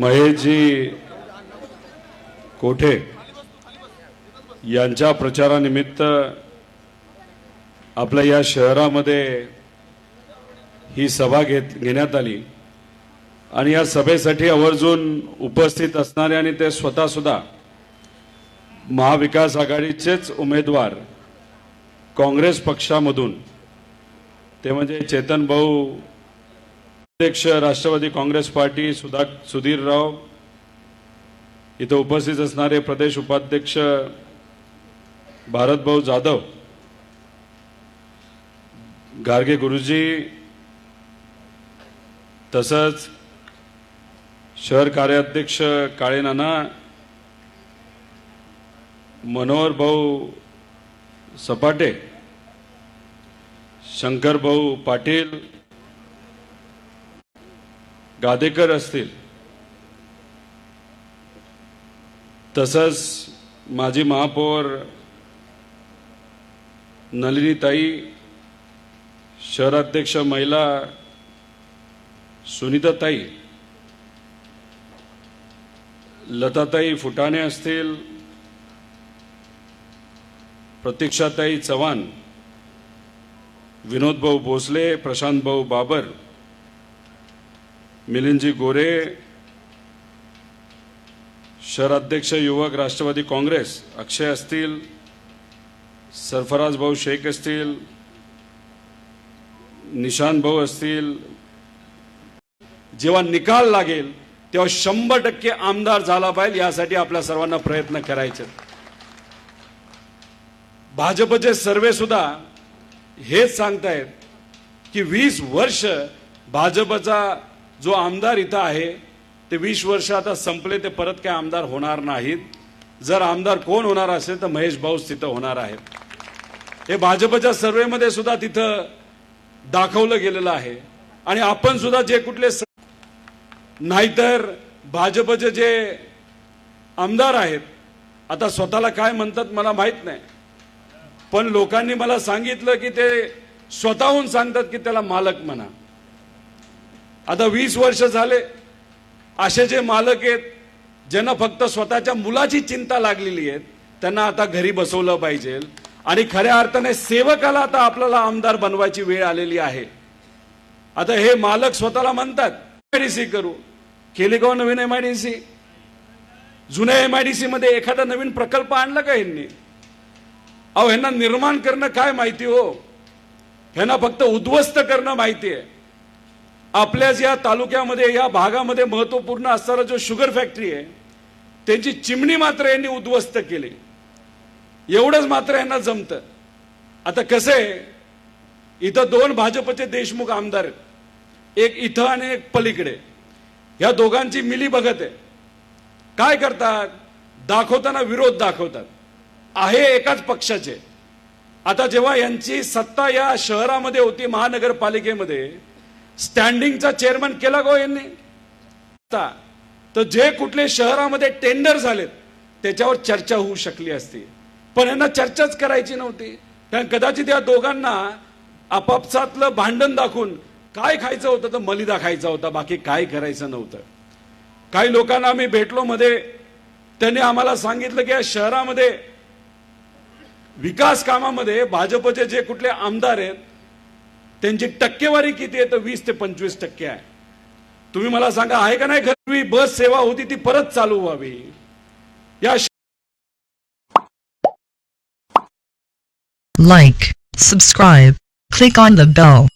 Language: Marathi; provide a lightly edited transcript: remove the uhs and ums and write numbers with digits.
महेशजी कोठे यांच्या प्रचारानिमित्त आपल्या या शहरामध्ये ही सभा घेण्यात आली आणि या सभेसाठी आवर्जून उपस्थित असणारे आणि ते स्वतः सुद्धा महाविकास आघाडीचेच उमेदवार काँग्रेस पक्षामधून ते म्हणजे चेतन भाऊ अध्यक्ष राष्ट्रवादी काँग्रेस पार्टी सुधीरराव इथे उपस्थित असणारे प्रदेश उपाध्यक्ष भारतभाऊ जाधव गार्गे गुरुजी तसंच शहर कार्याध्यक्ष काळे नाना मनोहर भाऊ सपाटे शंकर भाऊ पाटील गादेकर असतील तसंच माजी महापौर नलिनीताई शहराध्यक्ष महिला सुनीताताई लताताई फुटाणे असतील प्रतीक्षाताई चव्हाण विनोद भाऊ भोसले प्रशांत भाऊ बाबर मिलिंदजी गोरे शहराध्यक्ष युवक राष्ट्रवादी काँग्रेस अक्षय असतील सरफराज भाऊ शेख असतील निशांत भाऊ असतील जेव्हा निकाल लागेल तेव्हा 100% आमदार झाला पाहिजे यासाठी आपल्या सर्वांना प्रयत्न करायचे। भाजपचे सर्वे सुद्धा हेच सांगतायत की 20 वर्ष भाजपचा जो आमदार इथं आहे ते 20 वर्ष आता संपले ते परत काय आमदार होणार नाहीत। जर आमदार कोण होणार असेल तर महेश भाऊच तिथं होणार आहेत। हे भाजपच्या सर्वेमध्ये सुद्धा तिथं दाखवलं गेलेलं आहे आणि आपण सुद्धा जे कुठले नाहीतर भाजपचे जे आमदार आहेत आता स्वतःला काय म्हणतात मला माहित नाही, पण लोकांनी मला सांगितलं की ते स्वतःहून सांगतात की त्याला मालक म्हणा। आता 20 वर्ष झाले असे जे मालक आहेत ज्यांना फक्त स्वतःच्या मुलाची चिंता लागलेली आहे त्यांना आता घरी बसवलं पाहिजे आणि खऱ्या अर्थाने सेवकाला आता आपल्याला आमदार बनवायची वेळ आलेली आहे। आता हे मालक स्वतःला म्हणतात एमआयडीसी करू, केली का नवीन एमआयडीसी? जुन्या एमआयडीसी मध्ये एखादा नवीन प्रकल्प आणला का यांनी? अहो ह्यांना निर्माण करणं काय माहिती हो, ह्यांना फक्त उद्ध्वस्त करणं माहिती आहे। आपल्याच या तालुक्यामध्ये या भागामध्ये महत्त्वपूर्ण असणारा जो शुगर फॅक्टरी आहे त्यांची चिमणी मात्र यांनी उद्ध्वस्त केली, एवढंच मात्र यांना जमतं। आता कसं आहे इथं 2 भाजपचे देशमुख आमदार आहेत, एक इथं आणि एक पलीकडे, या दोघांची मिली बघत आहे। काय करतात? दाखवताना विरोध दाखवतात, आहे एकाच पक्षाचे। आता जेव्हा यांची सत्ता या शहरामध्ये होती महानगरपालिकेमध्ये स्टँडिंगचा चेअरमन केला गो यांनी, तर जे कुठले शहरामध्ये टेंडर झालेत त्याच्यावर चर्चा होऊ शकली असती, पण यांना चर्चाच करायची नव्हती। कारण कदाचित या दोघांना आपापसातलं भांडण दाखवून काय खायचं होतं तर मलिदा खायचा होता, बाकी काय करायचं नव्हतं। काही लोकांना आम्ही भेटलो मध्ये, त्यांनी आम्हाला सांगितलं की या शहरामध्ये विकास कामामध्ये भाजपचे जे कुठले आमदार आहेत त्यांची टक्केवारी किती आहे तर 20 ते 25% आहे। तुम्ही मला सांगा आहे का नाही? घरी बस सेवा होती ती परत चालू व्हावी। या Like, subscribe, click on the bell.